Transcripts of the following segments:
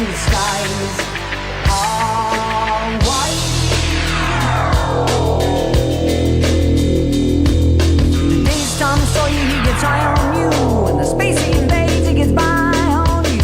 till the skies are white. The days Tom Sawyer, he gets high on you, and the space he invades, he gets by on you.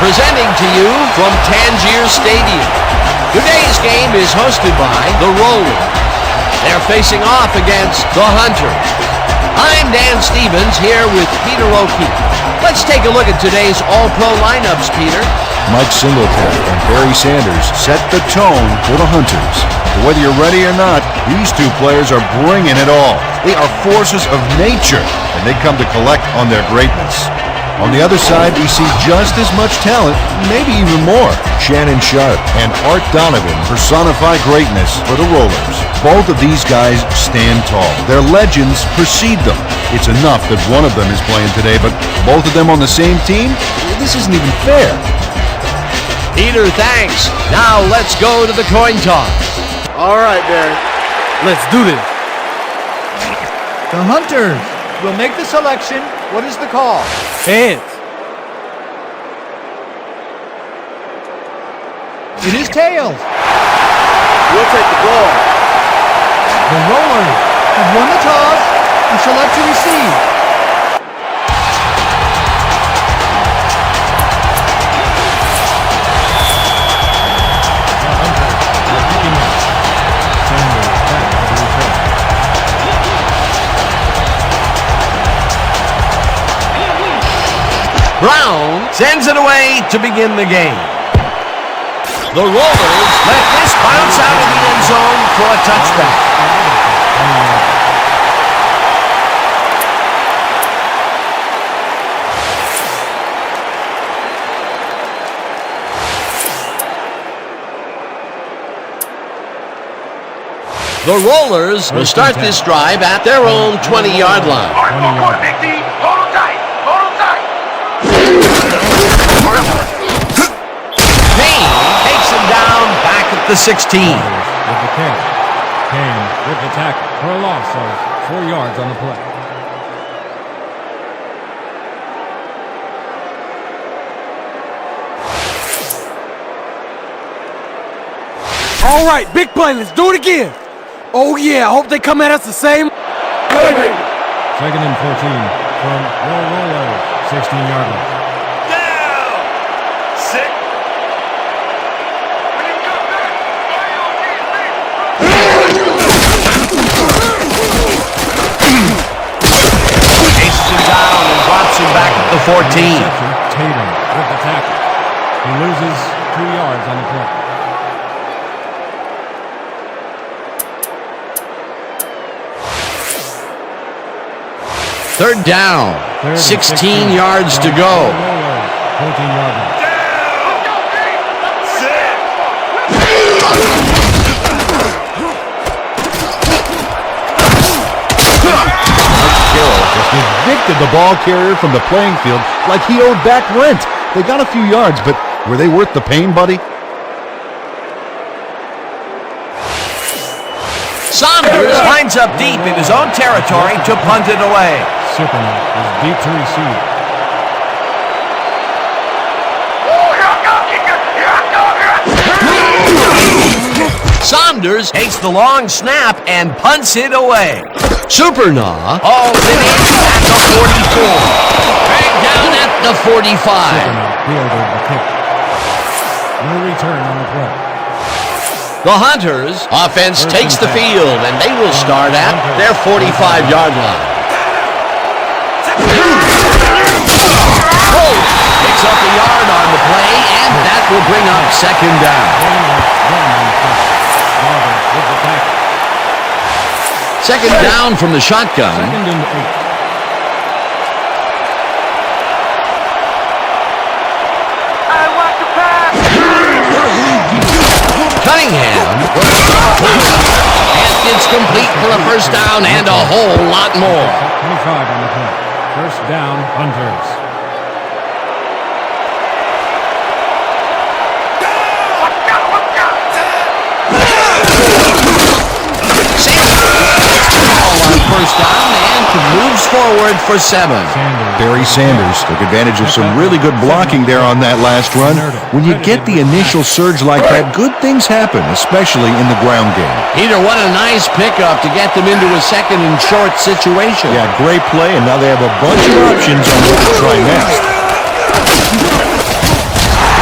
Presenting to you from Tangier Stadium. Today's game is hosted by the Rollers. They're facing off against the Hunters. I'm Dan Stevens here with Peter O'Keefe. Let's take a look at today's All-Pro lineups, Peter. Mike Singletary and Barry Sanders set the tone for the Hunters. But whether you're ready or not, these two players are bringing it all. They are forces of nature, and they come to collect on their greatness. On the other side, we see just as much talent, maybe even more. Shannon Sharpe and Art Donovan personify greatness for the Rollers. Both of these guys stand tall. Their legends precede them. It's enough that one of them is playing today, but both of them on the same team? This isn't even fair. Peter, thanks. Now let's go to the coin toss. All right, Barry. Let's do this. The Hunters will make the selection. What is the call? Heads. It is tails. We'll take the ball. The Rollers have won the toss and select to receive. Brown sends it away to begin the game. The Rollers let this bounce out of the end zone for a touchback. The Rollers will start this drive at their own 20-yard line. Payne takes him down back at the 16. With the catch. Payne with the tackle for a loss of 4 yards on the play. All right, big play. Let's do it again. Oh, yeah. I hope they come at us the same. Second and 14 from the Rollers, 16-yard line. Chases him down and drops him back at the 14. Tatum with the tackle. He loses 2 yards on the play. Third down. 16 yards to go. 14-yard line. Just evicted the ball carrier from the playing field like he owed back rent. They got a few yards, but were they worth the pain, buddy? Saunders winds up deep in his own territory to punt it away. Superman is deep to receive. Saunders takes the long snap and punts it away. Supernaw hauls it in at the 44. Dragged down at the 45. Superman fielded the kick. No return on the play. The Hunters offense takes the field, and they will start at their 45-yard line. Picks up a yard on the play, and that will bring up second down. Second down from the shotgun. Second and 8. Cunningham. And it's complete for a first down and a whole lot more. 25 on the play. First down, Hunters. First down and moves forward for 7. Barry Sanders took advantage of some really good blocking there on that last run. When you get the initial surge like that, good things happen, especially in the ground game. Peter, what a nice pickup to get them into a second and short situation. Yeah, great play, and now they have a bunch of options on what to try next.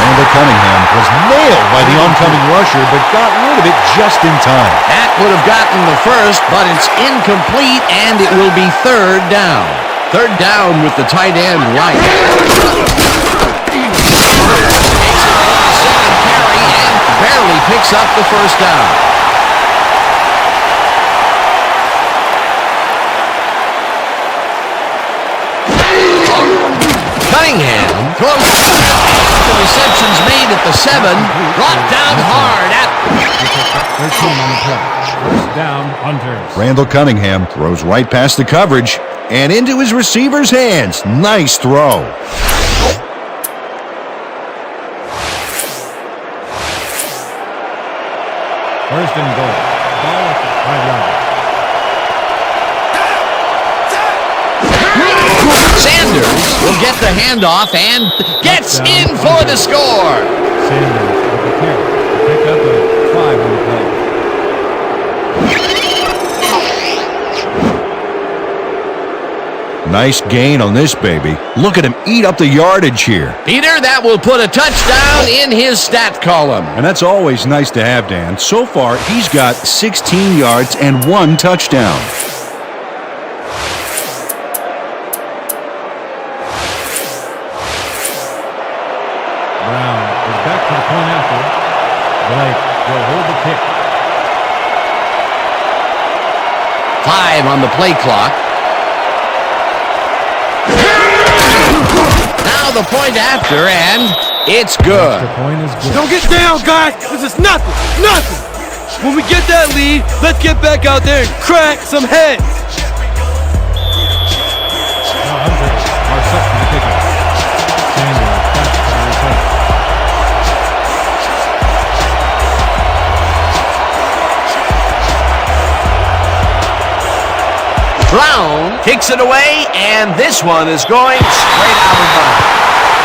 Randall Cunningham was nailed by the oncoming rusher, but got rid of it just in time. That would have gotten the first, but it's incomplete, and it will be third down. Third down with the tight end right. Takes it on the second carry and barely picks up the first down. Cunningham throws the reception's made at the 7, brought down hard at 13 on the play. First down, Hunters. Randall Cunningham throws right past the coverage and into his receiver's hands. Nice throw. First and goal. Ball at the 5-yard line. Sanders will get the handoff and gets in for the score. Sanders with the carry. Pick up a 5 on the play. Nice gain on this baby. Look at him eat up the yardage here. Peter, that will put a touchdown in his stat column. And that's always nice to have, Dan. So far, he's got 16 yards and 1 touchdown. Brown is back to the point after. Blake will hold the kick. 5 on the play clock. Now the point after, and it's good. The point is good. Don't get down, guys. This is nothing. Nothing. When we get that lead, let's get back out there and crack some heads. Now Hunters are set for the kickoff. Sanders back to the return. Brown kicks it away, and this one is going straight out of bounds.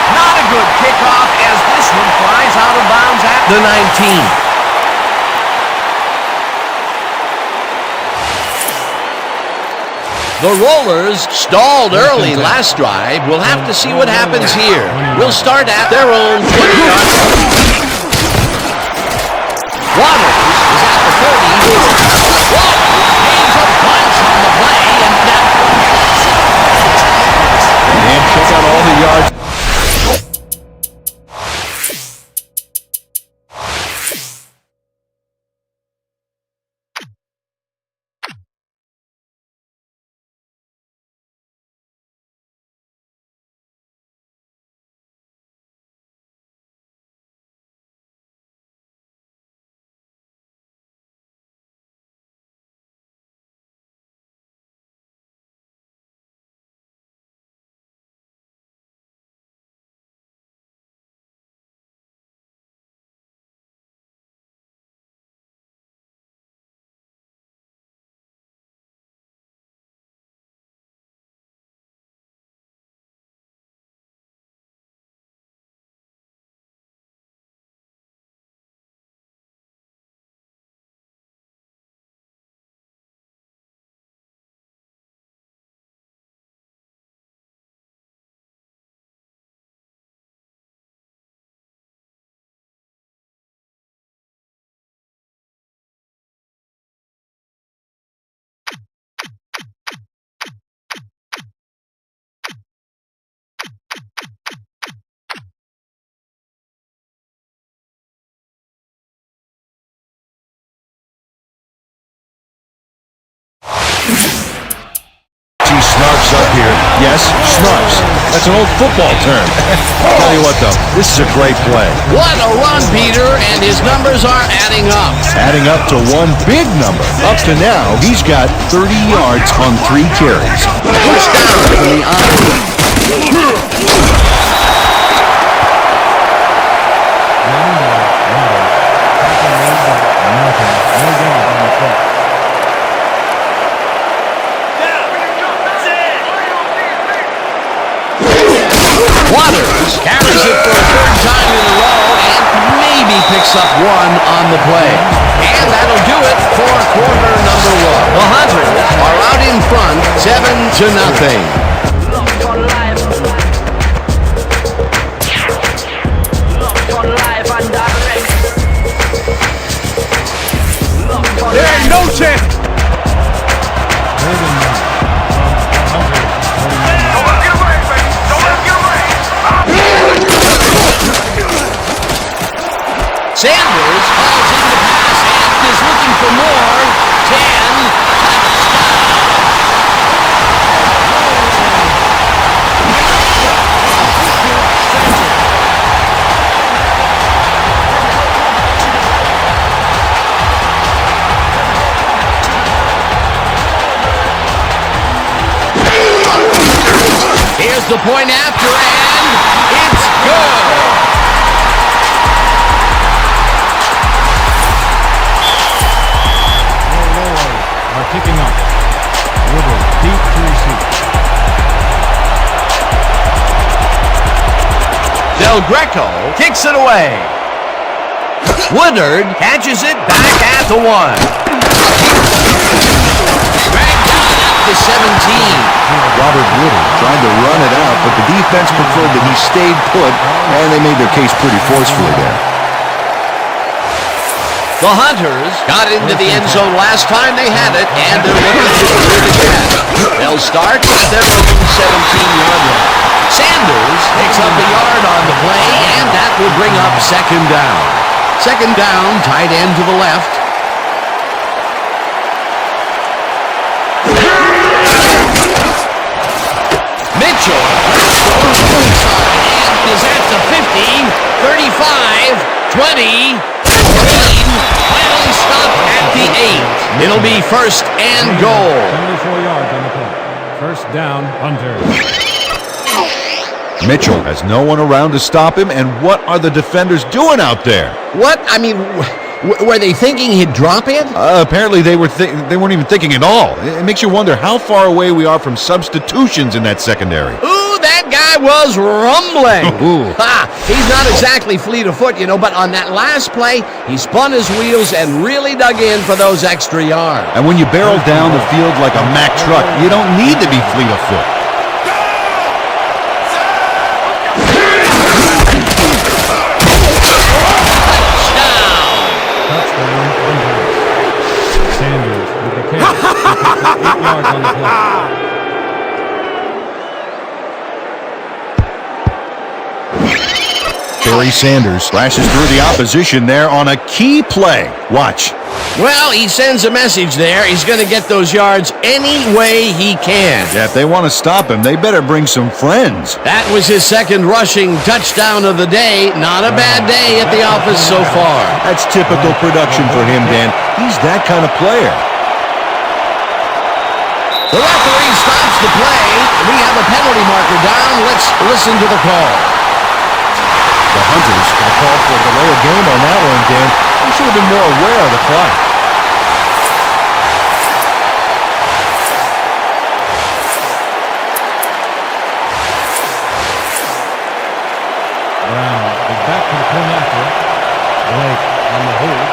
Not a good kickoff as this one flies out of bounds at the 19. The Rollers stalled early last drive. We'll have to see what happens here. We'll start at their own 20-yard line. Waters is at the 30. Waters gains a bunch on the play, And check out all the yards. snarfs up here. Yes, snarfs. That's an old football term. Tell you what, though, this is a great play. What a run, Peter, and his numbers are adding up. Adding up to one big number. Up to now, he's got 30 yards on 3 carries. First down from the Waters carries it for a third time in a row and maybe picks up one on the play. And that'll do it for quarter number 1. The Hunters are out in front, 7-0. There ain't no chance. Sanders falls into the pass and is looking for more. 10. Here's the point after, and it's good. Kicking up. Woodard deep to receive. Del Greco kicks it away. Woodard catches it back at the 1. Dragged down at the 17. Robert Woodard trying to run it out, but the defense preferred that he stayed put, and they made their case pretty forcefully there. The Hunters got into the end zone last time they had it, and they're looking to do it again. They'll start at their own 17-yard line. Sanders picks up a yard on the play, and that will bring up second down. Second down, tight end to the left. Mitchell is at the 50, 35, 20, finally stop at the 8. It'll be first and goal. 74 yards on the play. First down, Hunters. Mitchell has no one around to stop him, and what are the defenders doing out there? What? I mean, were they thinking he'd drop it? Apparently they weren't even thinking at all. It makes you wonder how far away we are from substitutions in that secondary. Ooh, that guy was rumbling. Ooh. Ha! He's not exactly fleet of foot, but on that last play, he spun his wheels and really dug in for those extra yards. And when you barrel down the field like a Mack truck, you don't need to be fleet of foot. Sanders with the catch. 8 yards on the play. Barry Sanders flashes through the opposition there on a key play. Watch. Well, he sends a message there. He's going to get those yards any way he can. Yeah, if they want to stop him, they better bring some friends. That was his second rushing touchdown of the day. Not a bad day at the office so far. That's typical production for him, Dan. He's that kind of player. The referee stops the play. We have a penalty marker down. Let's listen to the call. The Hunters got called for a delay of game on that one, Dan. They should have been more aware of the clock. Brown is back to the point after. Blake on the hold.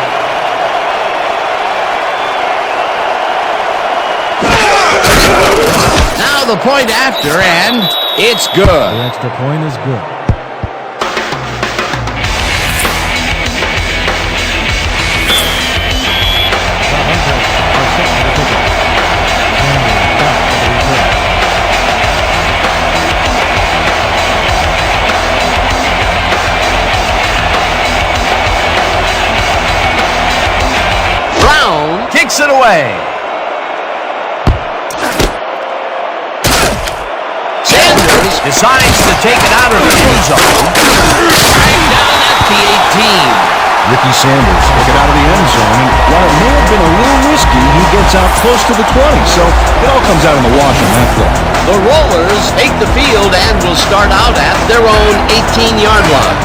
Now the point after, and it's good. The extra point is good. Brown kicks it away. decides to take it out of the end zone. Dragged down at the 18. Ricky Sanders took it out of the end zone, and while it may have been a little risky, he gets out close to the 20, so it all comes out in the wash on that play. The Rollers take the field and will start out at their own 18-yard line.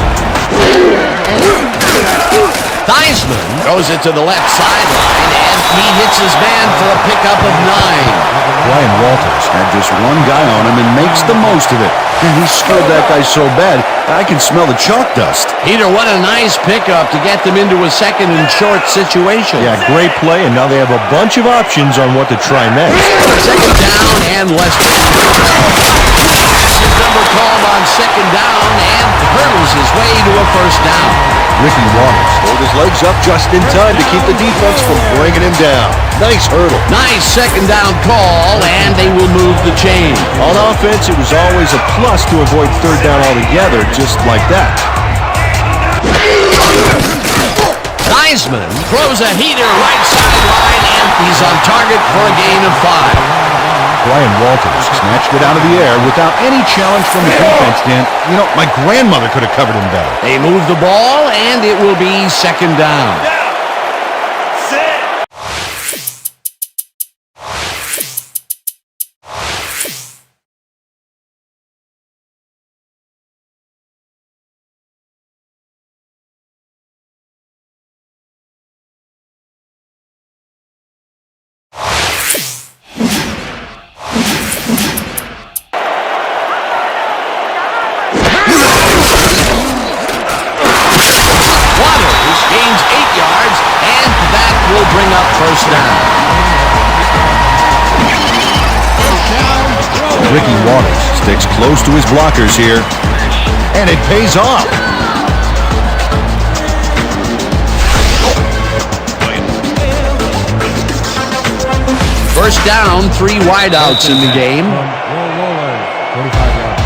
Theismann throws it to the left sideline, and he hits his man for a pickup of 9. Brian Walters had just one guy on him and makes the most of it. And he scared that guy so bad, I can smell the chalk dust. Peter, what a nice pickup to get them into a second and short situation. Yeah, great play, and now they have a bunch of options on what to try next. Second down and less than. His number called on second down and hurdles his way to a first down. Ricky Waters rolled his legs up just in time to keep the defense from bringing him down. Nice hurdle. Nice second down call, and they will move the chain. On offense, it was always a plus to avoid third down altogether, just like that. Theismann throws a heater right sideline, and he's on target for a gain of 5. Brian Walters snatched it out of the air without any challenge from the defense, Dan. You know, my grandmother could have covered him better. They move the ball, and it will be second down. First down. Ricky Waters sticks close to his blockers here, and it pays off. First down, 3 wideouts in the game. Rollers, 45 yards.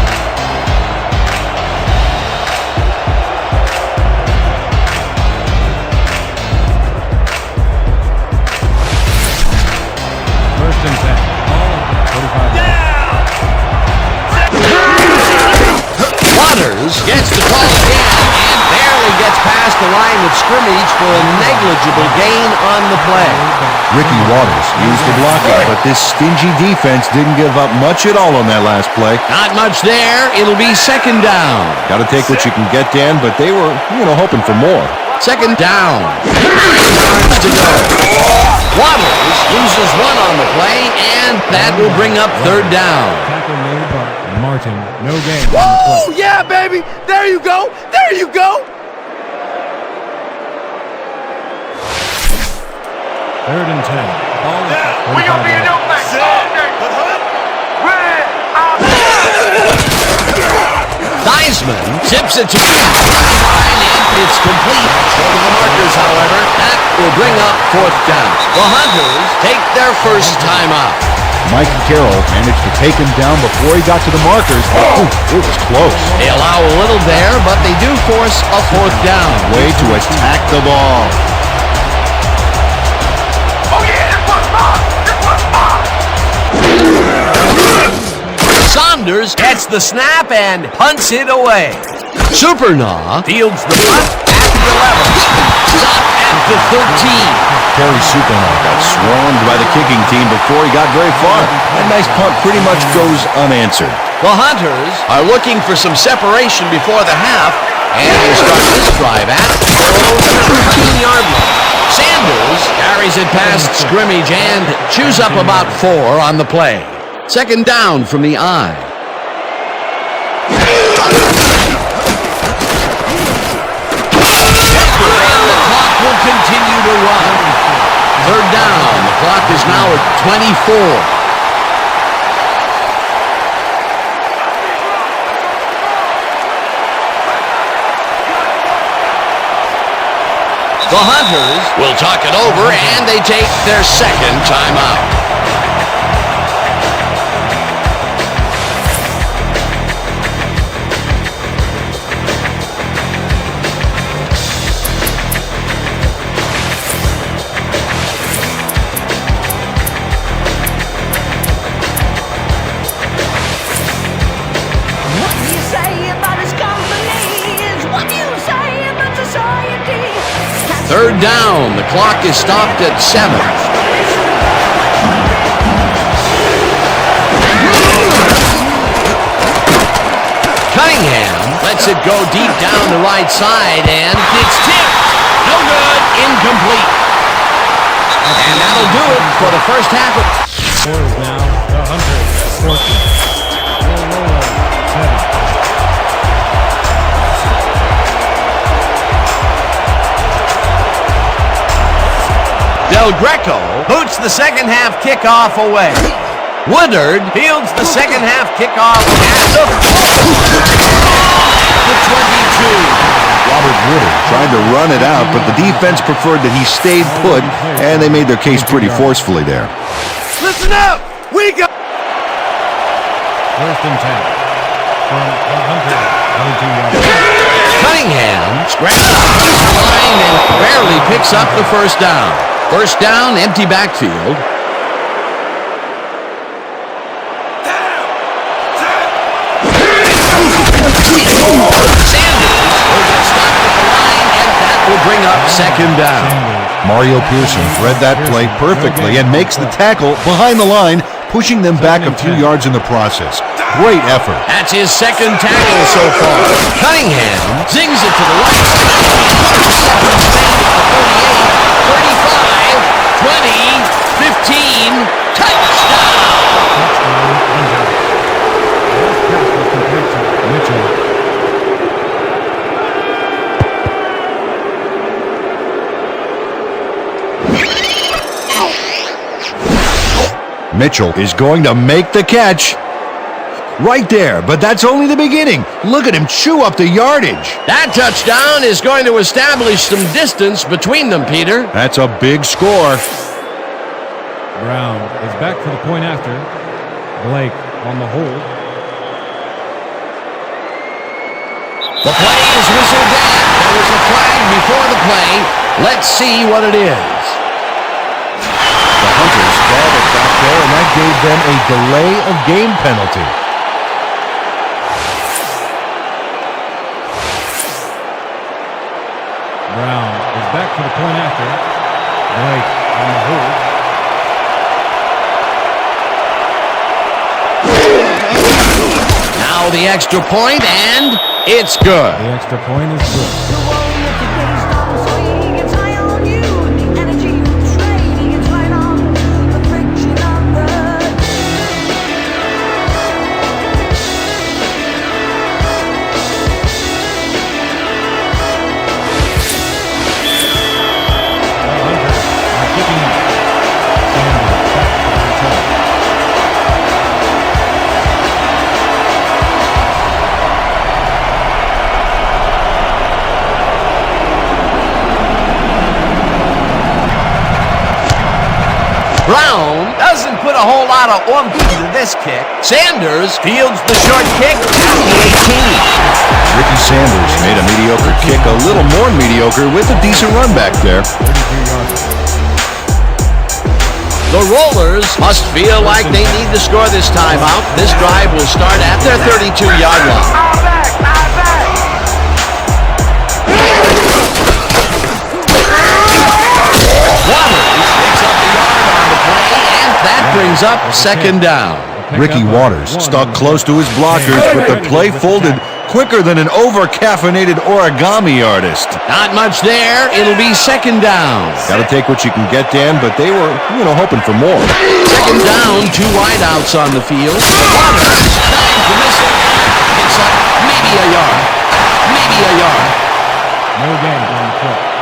Waters gets the call again and barely gets past the line of scrimmage for a negligible gain on the play. Ricky Waters used the blocking, but this stingy defense didn't give up much at all on that last play. Not much there. It'll be second down. Got to take what you can get, Dan, but they were, hoping for more. Second down. 9 yards to go. Waters loses 1 on the play, and that will bring up third down. Tackle made by Martin. No gain. Woo! Yeah, baby! There you go! There you go! Third and 10. Ball We gonna be in your face all day. Theismann tips it to the line, and it's complete. Short of the markers, however. That will bring up fourth down. The Hunters take their first time out. Mike Carroll managed to take him down before he got to the markers. Oh, it was close. They allow a little there, but they do force a fourth down. Way to attack the ball. Oh yeah, this one's mine. This one's mine. Saunders gets the snap and punts it away. Supernaw fields the punt at the 11. Stop at the 13. Terry Supernaw got swarmed by the kicking team before he got very far. That nice punt pretty much goes unanswered. The Hunters are looking for some separation before the half, and they start this drive at the 13-yard line. Sanders carries it past scrimmage and chews up about 4 on the play. Second down from the eye. And the clock will continue to run. Third down. The clock is now at 24. The Hunters will talk it over, and they take their second timeout. Third down. The clock is stopped at 7. Cunningham lets it go deep down the right side, and it's tipped. No good. Incomplete. And that'll do it for the first half of... Score is now the Hunters 14. Will Rollers 7. Del Greco boots the second half kickoff away. Woodard fields the second half kickoff at the 22. Robert Woodard tried to run it out, but the defense preferred that he stayed put, and they made their case pretty forcefully there. Listen up! We got... First and 10 from the Hunters 22 yards. Cunningham scrambles across the line and barely picks up the first down. First down, empty backfield. Will bring up second down. Mario Pearson read that play perfectly and makes the tackle behind the line, pushing them back a few yards in the process. Great effort. That's his second tackle so far. Cunningham zings it to the right side. 38, 35, 20, 15, touchdown! Mitchell. Mitchell is going to make the catch. Right there, but that's only the beginning. Look at him chew up the yardage. That touchdown is going to establish some distance between them, Peter. That's a big score. Brown is back for the point after. Blake on the hold. The play is whistled down. There was a flag before the play. Let's see what it is. The Hunters called it back there, and that gave them a delay of game penalty. Brown is back for the point after. Blake on the hold. Now the extra point, and it's good. The extra point is good. The warrior today's done, so he gets high on you. And the energy you trade, he gets right on the friction of the... The Hunters are kicking it. Sanders back to the return. Brown doesn't put a whole lot of oomph into this kick. Sanders fields the short kick at the 18. Ricky Sanders made a mediocre kick a little more mediocre with a decent run back there. 32 yards. The Rollers must feel like they need to score this timeout. This drive will start at their 32-yard line. I'm back! I'm back! Waters picks up the yard on the play, and that brings up second down. Ricky Waters stuck close to his blockers, but the play folded quicker than an over-caffeinated origami artist. Not much there. It'll be second down. Got to take what you can get, Dan, but they were, hoping for more. Second down, 2 wideouts on the field. Waters trying to miss it. Picks up maybe a yard. Maybe a yard. No gain on the play.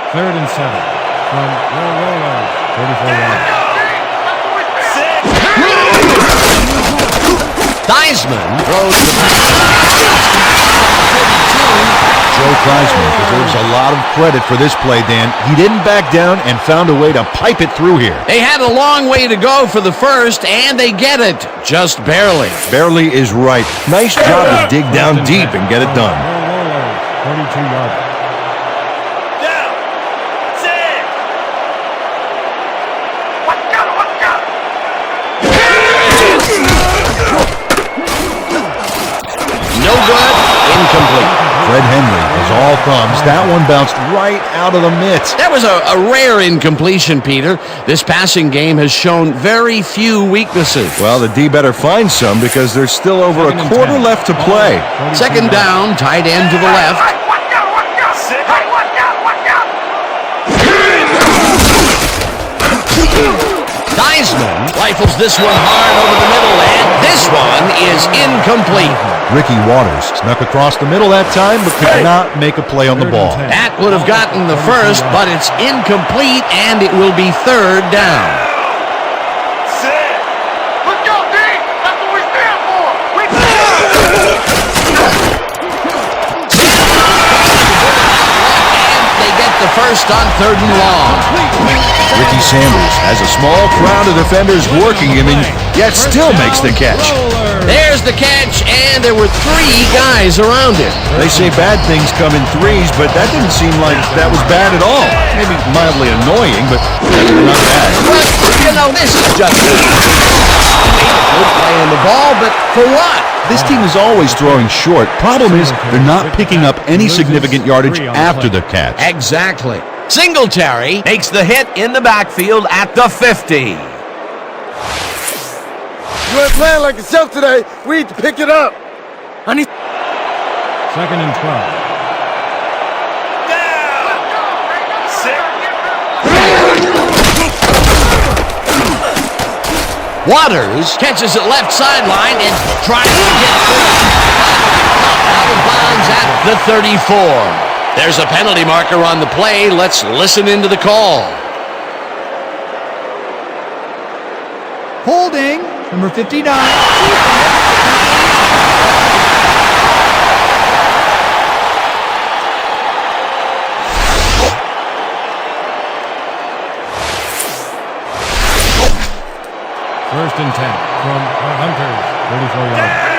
Third and 7 from Will Rollers, 34 yards. Theismann throws the Joe Theismann deserves a lot of credit for this play, Dan. He didn't back down and found a way to pipe it through here. They had a long way to go for the first, and they get it. Just barely. Barely is right. Nice job to dig down deep and get it done. Will Rollers, 42-yarder. Down. Six. Watch out, watch out. No good. Incomplete. Fred Henry is all thumbs. That one bounced right out of the mitts. That was a rare incompletion, Peter. This passing game has shown very few weaknesses. Well, the D better find some because there's still over a quarter left to play. Second down, tight end to the left. Hey, watch out, watch out. Hey, watch out, watch out. Theismann rifles this one hard over the middle, and this one is incomplete. Ricky Waters snuck across the middle that time, but could not make a play on the ball. That would have gotten the first, but it's incomplete, and it will be third down. Six. Let's go, D. That's what we stand for. We They get the first on third and long. Ricky Sanders has a small crowd of defenders working him and yet still makes the catch. There's the catch, and there were three guys around it. They say bad things come in threes, but that didn't seem like that was bad at all. Maybe mildly annoying, but not bad. But, you know, this is just made a good play on the ball, but for what? This team is always throwing short. Problem is, they're not picking up any significant yardage after the catch. Exactly. Singletary takes the hit in the backfield at the 50. You ain't playing like yourself today. We need to pick it up. I need. Second and 12. Waters catches it left sideline and tries to get out of bounds at the 34. There's a penalty marker on the play. Let's listen into the call. Holding, number 59. First and 10 from the Hunters. 34 yards.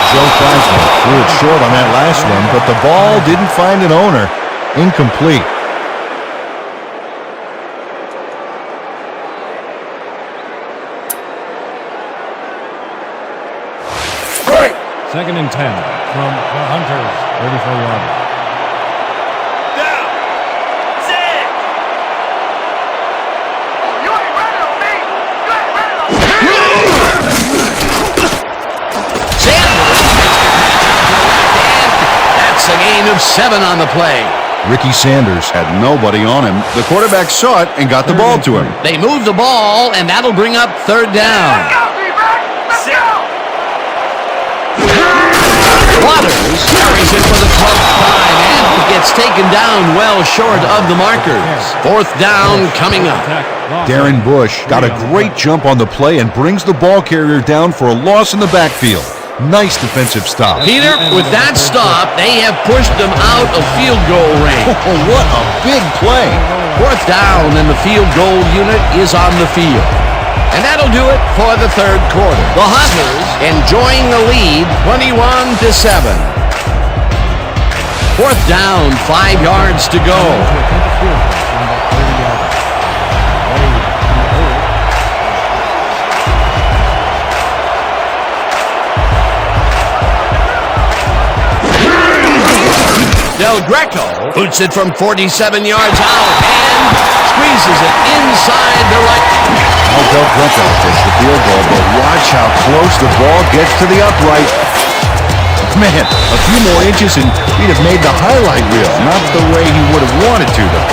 Joe Theismann threw it short on that last one, but the ball didn't find an owner. Incomplete. Second and 10 from the Hunters. 34 yards. You ain't ready on me. You ain't ready on me. That's a gain of 7 on the play. Ricky Sanders had nobody on him. The quarterback saw it and got the ball to him. They move the ball, and that'll bring up third down. Let's go, D-back. Let's go. Waters carries it for the 12th time and gets taken down well short of the markers. Fourth down coming up. Darren Bush got a great jump on the play and brings the ball carrier down for a loss in the backfield. Nice defensive stop. Peter, with that stop, they have pushed them out of field goal range. Oh, what a big play. Fourth down, and the field goal unit is on the field. And that'll do it for the third quarter. The Hunters enjoying the lead, 21-7. Fourth down, 5 yards to go. Del Greco boots it from 47 yards out and squeezes it inside the right. Now Del Greco takes the field goal, but watch how close the ball gets to the upright. Man, a few more inches and he'd have made the highlight reel. Not the way he would have wanted to, though.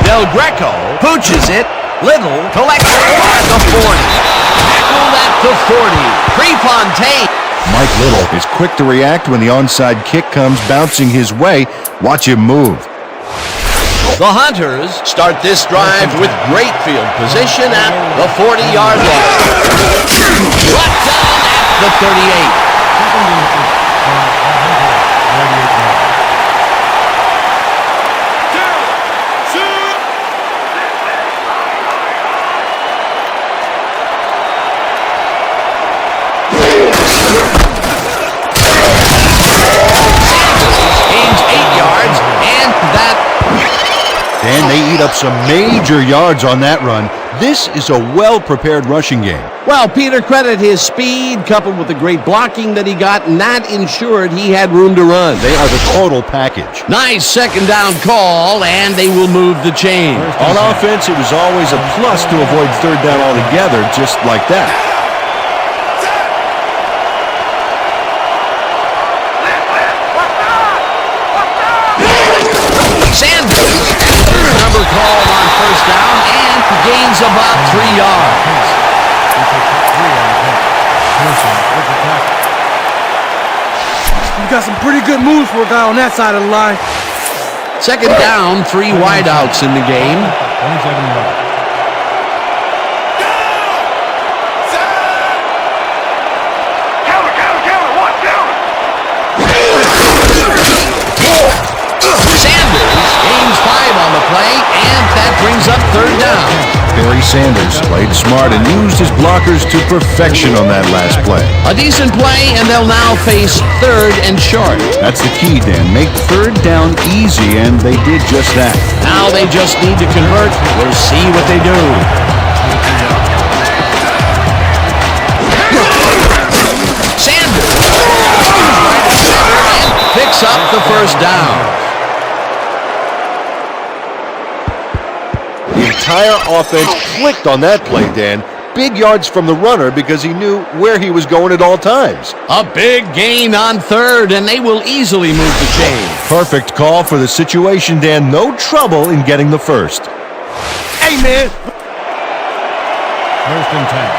Del Greco pooches it. Little collects it at the 40. Tackled at the 40. Prefontaine. Mike Little is quick to react when the onside kick comes bouncing his way. Watch him move. The Hunters start this drive with great field position at the 40-yard line. Brought down at the 38. that. And they eat up some major yards on that run. This is a well-prepared rushing game. Well, Peter, credit his speed coupled with the great blocking that he got, and that ensured he had room to run. They are the total package. Nice second down call, and they will move the chain. On offense, it was always a plus to avoid third down altogether, just like that. Sanders, number called on first down, and gains about 3 yards. You got some pretty good moves for a guy on that side of the line. Second down, 3 wideouts in the game. 27 yards. Sanders gains 5 on the play, and that brings up third down. Barry Sanders played smart and used his blockers to perfection on that last play. A decent play, and they'll now face third and short. That's the key, Dan. Make third down easy, and they did just that. Now they just need to convert. We'll see what they do. Sanders and picks up the first down. The entire offense clicked on that play, Dan. Big yards from the runner because he knew where he was going at all times. A big gain on third, and they will easily move the chain. Perfect call for the situation, Dan. No trouble in getting the first. Hey, man. First and 10.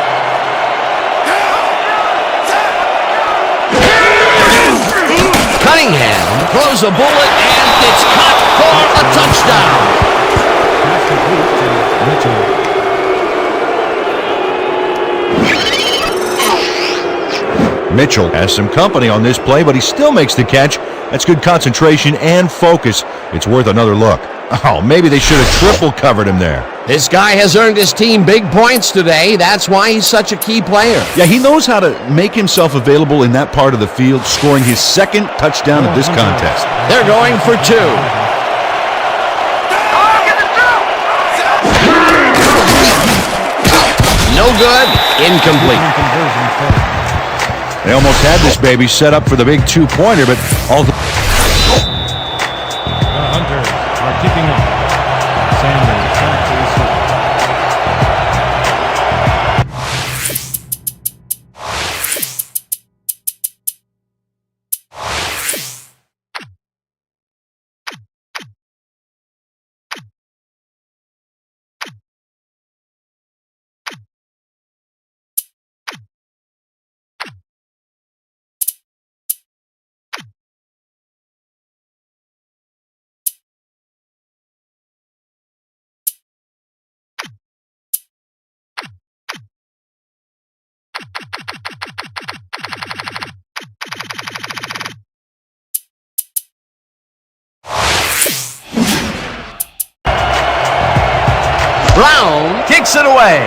Cunningham throws a bullet, and it's caught for a touchdown. Pass complete to Mitchell. Mitchell has some company on this play, but he still makes the catch. That's good concentration and focus. It's worth another look. Oh, maybe they should have triple covered him there. This guy has earned his team big points today. That's why he's such a key player. Yeah, he knows how to make himself available in that part of the field, scoring his second touchdown of this contest. They're going for 2. No good. Incomplete. Conversion failed. They almost had this baby set up for the big two-pointer, but all the... The Hunters are kicking off. Sanders back to receive. Brown kicks it away.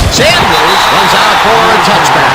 Sanders runs out for a touchback.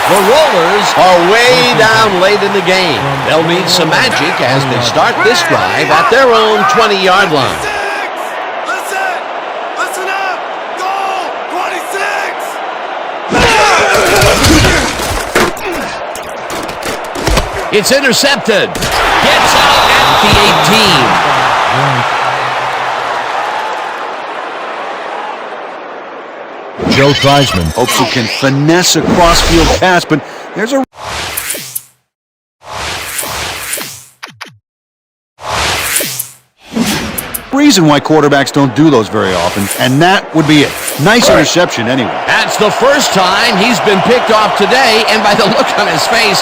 The Rollers are way down late in the game. They'll need some magic as they start this drive at their own 20-yard line. Listen up! Goal! 26! It's intercepted. Gets out at the 18. Joe Theismann hopes he can finesse a cross-field pass, but there's a... reason why quarterbacks don't do those very often, and that would be it. Nice interception anyway. That's the first time he's been picked off today, and by the look on his face,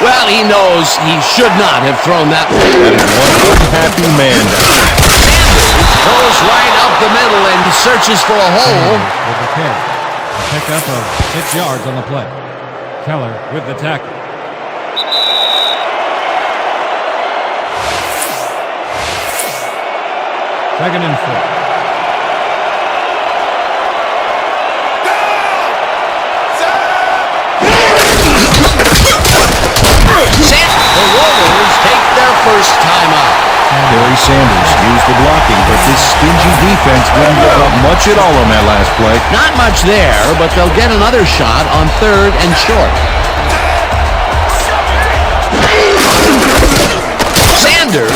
well, he knows he should not have thrown that one. That is one happy man down. Goes right up the middle and searches for a hole. With the carry. A pickup of 6 yards on the play. Keller with the tackle. Second and 4. The Rollers take their first time out. Barry Sanders used the blocking, but this stingy defense didn't give up much at all on that last play. Not much there, but they'll get another shot on 3rd and short. Sanders.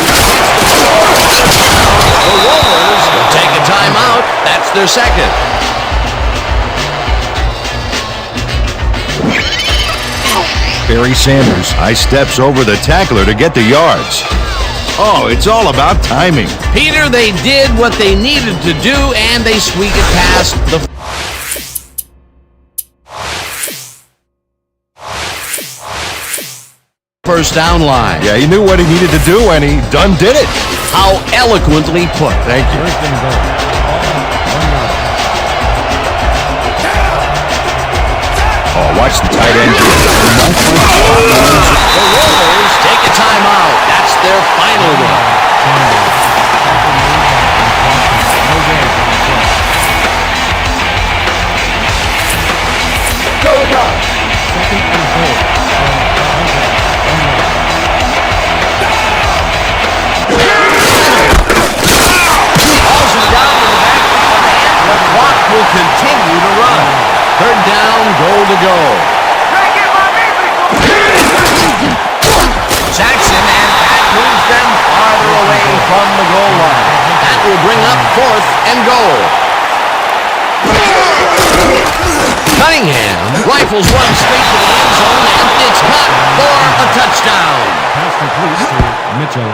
The Rollers will take a timeout. That's their second. Barry Sanders high steps over the tackler to get the yards. Oh, it's all about timing. Peter, they did what they needed to do, and they squeak it past the first down line. Yeah, he knew what he needed to do, and he done did it. How eloquently put. Thank you. First and goal. 1 yard. Oh, watch the tight end here. The Rollers take a timeout. That's their final one. Will continue to run. 3rd down, goal to go. Jackson, and that moves them farther away from the goal line. That will bring up 4th and goal. Cunningham rifles one straight to the end zone, and it's caught for a touchdown. Pass complete to Mitchell.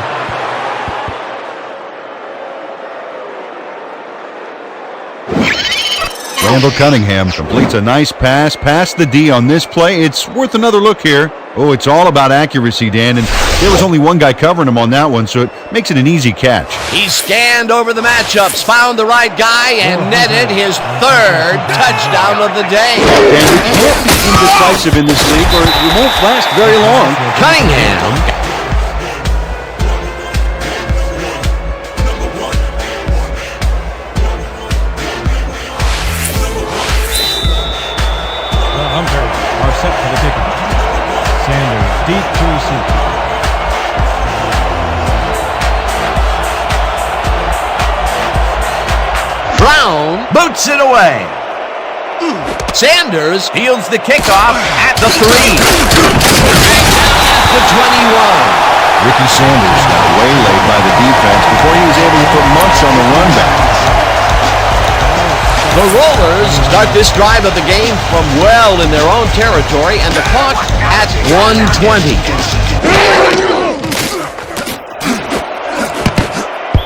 Randall Cunningham completes a nice pass past the D on this play. It's worth another look here. Oh, it's all about accuracy, Dan, and there was only one guy covering him on that one, so it makes it an easy catch. He scanned over the matchups, found the right guy, and netted his 3rd touchdown of the day. Dan, you can't be indecisive in this league, or you won't last very long. Cunningham. Set for the kickoff. Sanders deep to receive. Brown boots it away. Sanders fields the kickoff at the 3. At the 21. Ricky Sanders got waylaid by the defense before he was able to put much on the run back. The Rollers start this drive of the game from well in their own territory, and the clock at 1:20.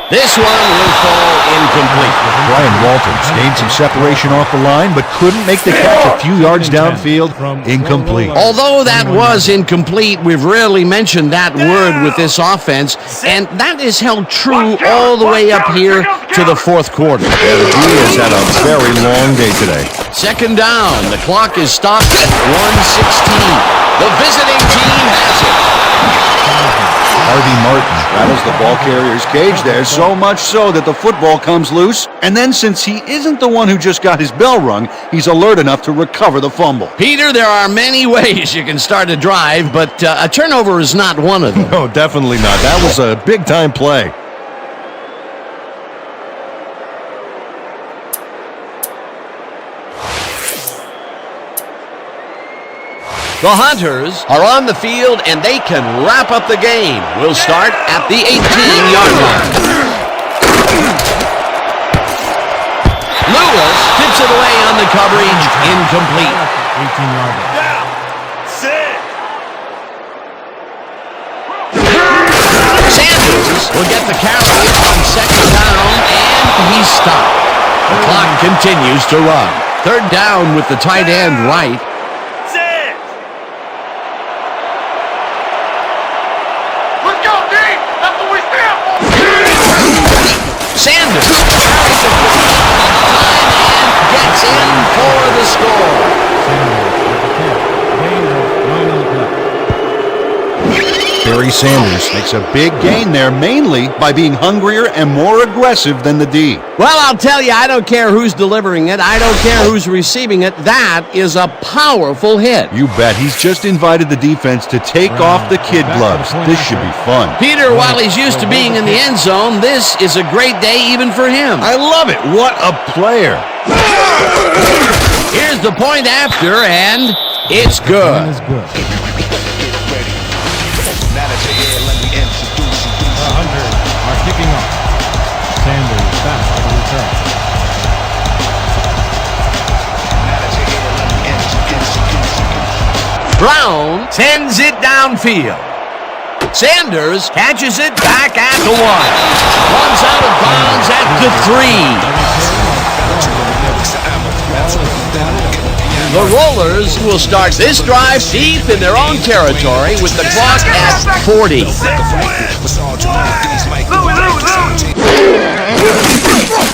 This one will fall incomplete. Brian Walters gained some separation off the line, but couldn't make the catch a few yards downfield. Incomplete. Although that was incomplete, we've rarely mentioned that word with this offense, and that is held true all the way up here to the 4th quarter. Yeah, the D has had a very long day today. 2nd down. The clock is stopped at 1:16. The visiting team has it. Harvey Martin rattles the ball carrier's cage there, so much so that the football comes loose. And then since he isn't the one who just got his bell rung, he's alert enough to recover the fumble. Peter, there are many ways you can start a drive, but a turnover is not one of them. No, definitely not. That was a big-time play. The Hunters are on the field, and they can wrap up the game. We'll start at the 18-yard line. Lewis tips it away on the coverage, incomplete. 18-yard line. Sanders will get the carry on 2nd down, he's stopped. The clock continues to run. Third down with the tight end right. Set. Let's go, D. That's what we stand for. Sanders carries the football and gets in for the score. Gain of 9 on the play. Barry Sanders makes a big gain there, mainly by being hungrier and more aggressive than the D. Well, I'll tell you, I don't care who's delivering it. I don't care who's receiving it. That is a powerful hit. You bet. He's just invited the defense to take off the kid gloves. This should be fun. Peter, while he's used to being in the end zone, this is a great day even for him. I love it. What a player. Here's the point after, and it's That good. is good. The Hunters are kicking off. Sanders back for the return. Brown sends it downfield. Sanders catches it back at the 1. Runs out of bounds at the 3. The Rollers will start this drive deep in their own territory with the clock at 40.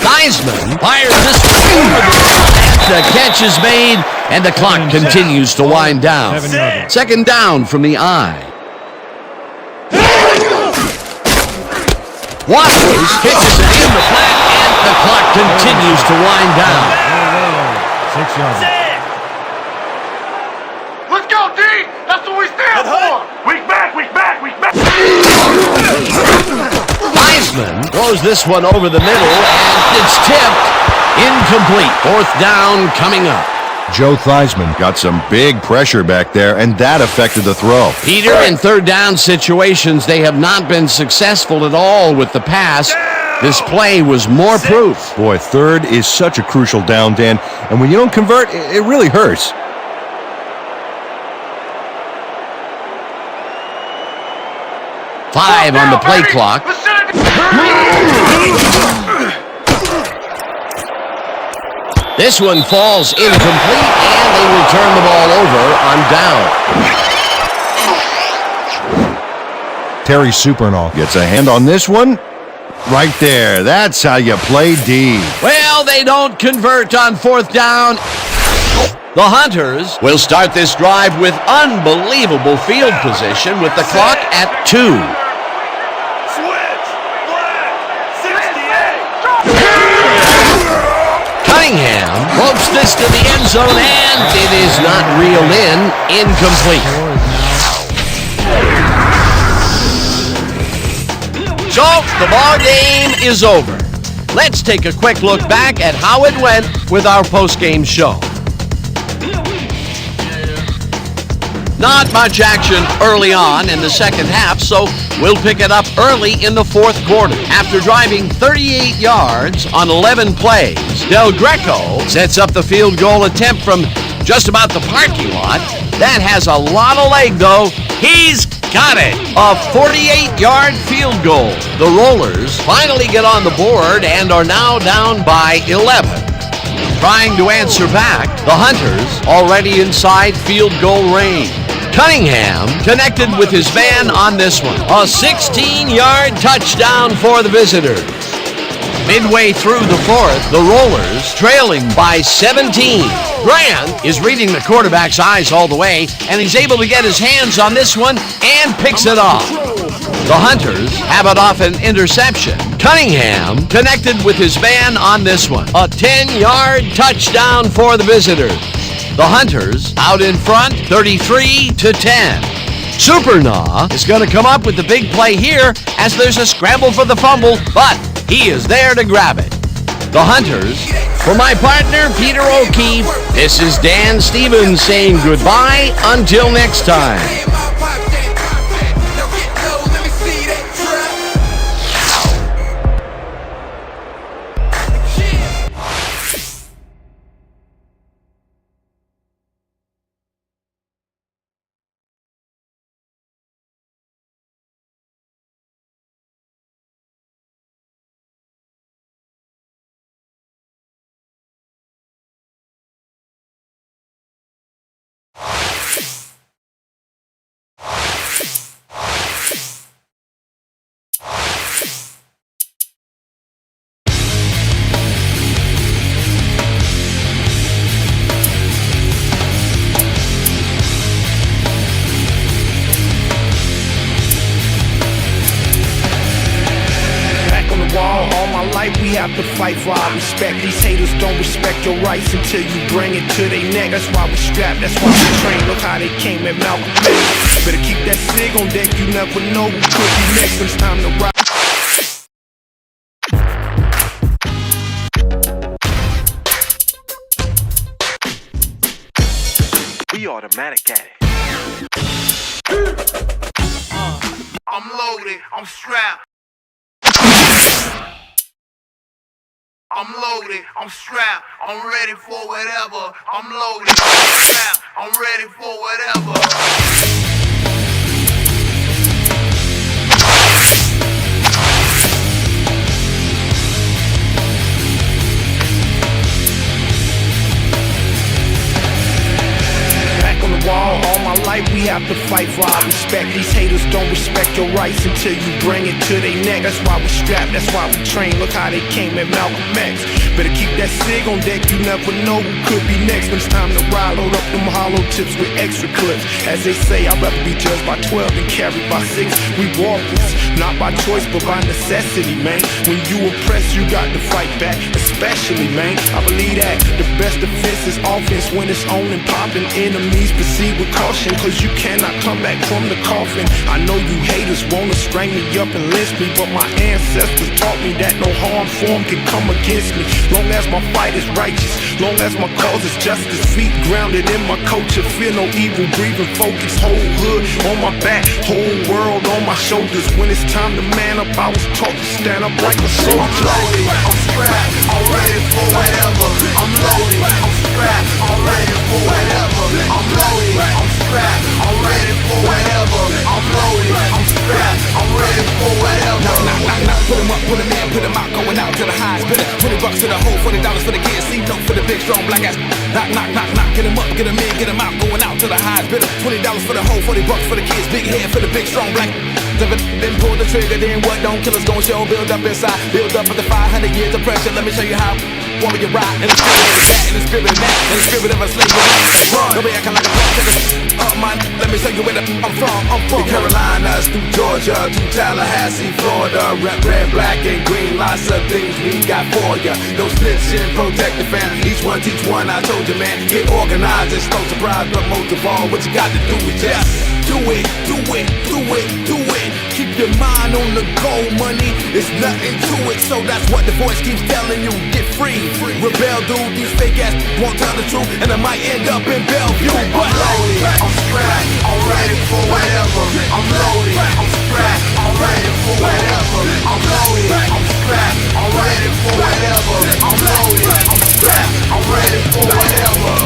Theismann fires this over the top. The catch is made, and the clock continues to wind down. 7 yards. Second down from the eye. Waters pitches it in the flat, and the clock continues to wind down. 6 yards. Let's go, D. That's what we stand for. Weak back, weak back, weak back. Theismann throws this one over the middle, and it's tipped. Incomplete. Fourth down coming up. Joe Theismann got some big pressure back there, and that affected the throw. Peter, in third down situations, they have not been successful at all with the pass. This play was more proof. Boy, third is such a crucial down, Dan, and when you don't convert, it really hurts. Five on the play clock. Let's send it. This one falls incomplete, and they will turn the ball over on down. Terry Supernall gets a hand on this one. Right there. That's how you play D. Well, they don't convert on fourth down. The Hunters will start this drive with unbelievable field position with the clock at 2. Switch. Black. 68. Cunningham ropes this to the end zone, and it is not reeled in. Incomplete. So, the ball game is over. Let's take a quick look back at how it went with our post-game show. Not much action early on in the second half, so we'll pick it up early in the fourth quarter. After driving 38 yards on 11 plays, Del Greco sets up the field goal attempt from just about the parking lot. That has a lot of leg, though. He's got it. A 48-yard field goal. The Rollers finally get on the board and are now down by 11. Trying to answer back, the Hunters already inside field goal range. Cunningham connected with his man on this one. A 16-yard touchdown for the visitors. Midway through the fourth, the Rollers trailing by 17. Grant is reading the quarterback's eyes all the way, and he's able to get his hands on this one and picks it off. The Hunters have it off an interception. Cunningham connected with his man on this one. A 10-yard touchdown for the visitors. The Hunters out in front, 33-10. Supernaw is going to come up with the big play here as there's a scramble for the fumble, but he is there to grab it. The Hunters. For my partner, Peter O'Keefe, this is Dan Stevens saying goodbye until next time. have to fight for our respect. These haters don't respect your rights until you bring it to their neck. That's why we strapped, that's why we train. Look how they came at Malcolm X. Better keep that cig on deck, you never know who could be next when it's time to ride. We automatic at it. I'm loaded, I'm strapped. I'm loaded, I'm strapped, I'm ready for whatever. I'm loaded, I'm strapped, I'm ready for whatever. Wall. All my life we have to fight for our respect. These haters don't respect your rights until you bring it to their neck. That's why we strapped, that's why we train. Look how they came at Malcolm X. Better keep that cig on deck, you never know who could be next. When it's time to ride, load up them hollow tips with extra clips. As they say, I'd rather be judged by 12 than carried by 6. We walk this, not by choice but by necessity, man. When you oppressed, you got to fight back, especially, man. I believe that the best defense is offense when it's on and popping. Enemies proceed with caution, cause you cannot come back from the coffin. I know you haters wanna string me up and lynch me, but my ancestors taught me that no harm form can come against me. Long as my fight is righteous, long as my cause is justice. Feet grounded in my culture, fear no evil, breathing focus. Whole hood on my back, whole world on my shoulders. When it's time to man up, I was taught to stand up like a soldier. I'm loaded, I'm strapped, I'm ready for whatever. I'm loaded, I'm strapped, I'm ready for whatever. I'm loaded, I'm strapped, I'm ready for whatever. I'm loaded, I'm strapped, I'm ready for whatever. Knock, put him up, put him in, put him out, going out to the highest bidder. $20 to the hole, $40 for the kids, see note for the big strong black ass. Knock, get him up, get him in, get him out, going out to the highest bidder. $20 for the hole, $40 for the kids, big head for the big strong black. Then pull the trigger, then what don't kill us gon' show. Build up inside, build up for the 500 years of pressure. Let me show you how. Want me to ride in the spirit of that, in the spirit of that, in the spirit of a slave. Don't be acting like a punk, take a up, man. Let me show you where I'm from. I'm from the Carolinas through Georgia to Tallahassee, Florida. Rep red, black, and green. Lots of things we got for ya. No snitching, protect the fam. Each one teach one. I told you, man. Get organized. It's no surprise, but most of all, what you got to do is just do it, do it, do it, do it. Keep your mind on the goal, money. It's nothing to it, so that's what the voice keeps telling you. Get free, rebel, dude. These fake ass won't tell the truth, and I might end up in Bellevue. But I'm loaded, I'm strapped, I'm ready for whatever. I'm loaded, I'm strapped, I'm ready for whatever. I'm loaded, I'm strapped, I'm ready for whatever. I'm loaded, I'm strapped, I'm ready for whatever.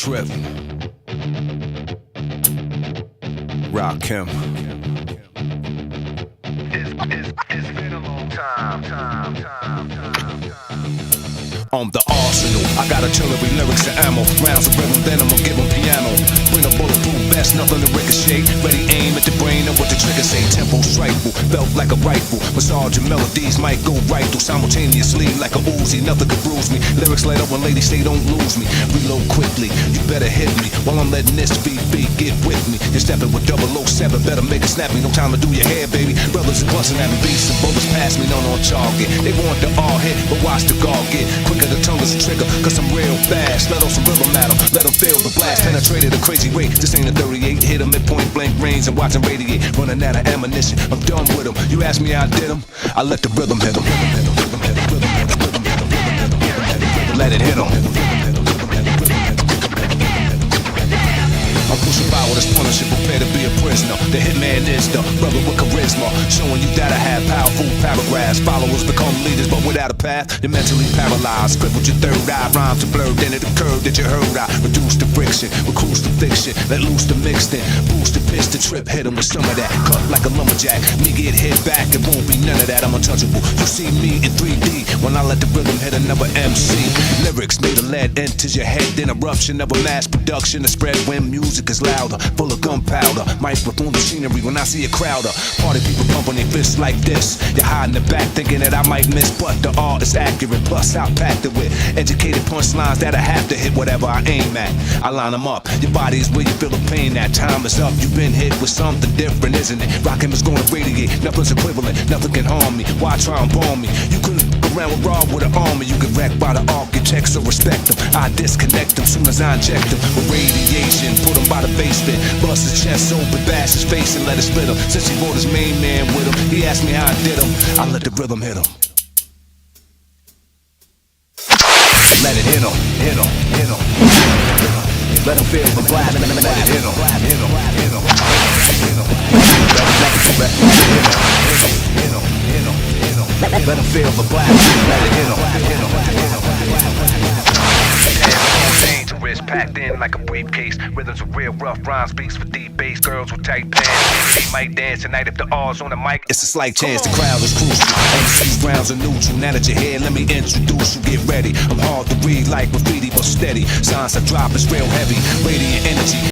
trip. Rakim. It's been a long time. On the arsenal, I got artillery, lyrics, and ammo. Rounds of rhythm, then I'ma give them piano. Bring a bulletproof vest, nothing to ricochet. Ready aim at the brain and what the trigger say. Tempo strikeful, belt like a rifle. Massage and melodies might go right through simultaneously like a Uzi. Nothing could bruise me. Lyrics light up when ladies say don't lose me. Reload quickly, you better hit me while I'm letting this beat get with me. You're stepping with 007, better make it snappy. No time to do your hair, baby. Brothers are busting at me, beats and bullets pass me, no on target. They want the all hit, but watch the guard get quicker. The tongue is a trigger, cause I'm real fast. Let off some rhythm at 'em, let 'em feel the blast. Penetrated a crazy rate, this ain't a 38. Hit 'em at point blank range and watch 'em radiate. Running out of ammunition, I'm done with 'em. You ask me how I did 'em, I let the rhythm hit 'em. Let it hit 'em. I'm pushing by with this punishment, prepare to be a prisoner. The hitman is the brother with charisma, showing you that I have powerful paragraphs. Followers become leaders, but without a path, you're mentally paralyzed. Crippled your third eye, rhymes are blurred, then it occurred that you heard. I reduce the friction, recruits the fiction, let loose the mixed in, boost the pitch, the trip, hit 'em with some of that. Cut like a lumberjack, me get hit back, it won't be none of that. I'm untouchable. You see me in 3D when I let the rhythm hit another MC. Lyrics made of lead enters your head, then eruption of a mass production to spread when music is louder, full of gunpowder. Microphone machinery when I see a crowder. Party people pumping their fists like this. You're hiding the back thinking that I might miss, but the art is accurate. Plus I packed it with educated punchlines that I have to hit whatever I aim at. I line them up. Your body is where you feel the pain. That time is up. You've been hit with something different, isn't it? Rakim is gonna radiate. Nothing's equivalent. Nothing can harm me. Why try and bomb me? You couldn't go around with Rob with an army. You get wrecked by the architects, so respect them. I disconnect them soon as I inject them with radiation. Put them by the basement. Bust his chest open, bash his face and let it split him. Since he brought his main man with him, he asked me how I did him. I let the rhythm hit him. Let it hit him, hit him, hit him. Let him feel the blast. Let it hit him, hit him, hit him, hit him. Let him feel the blast. Let it hit him, hit him, hit him. Dangerous, packed in like a briefcase. Rhythms are real rough, rhymes beats for deep bass. Girls with tight pants. They might dance tonight if the R's on the mic. It's a slight chance the crowd is crucial. MC's rounds are neutral. Now that you're here, let me introduce you. Get ready. I'm hard to read like graffiti, but steady. Signs I drop is real heavy. Radiant energy.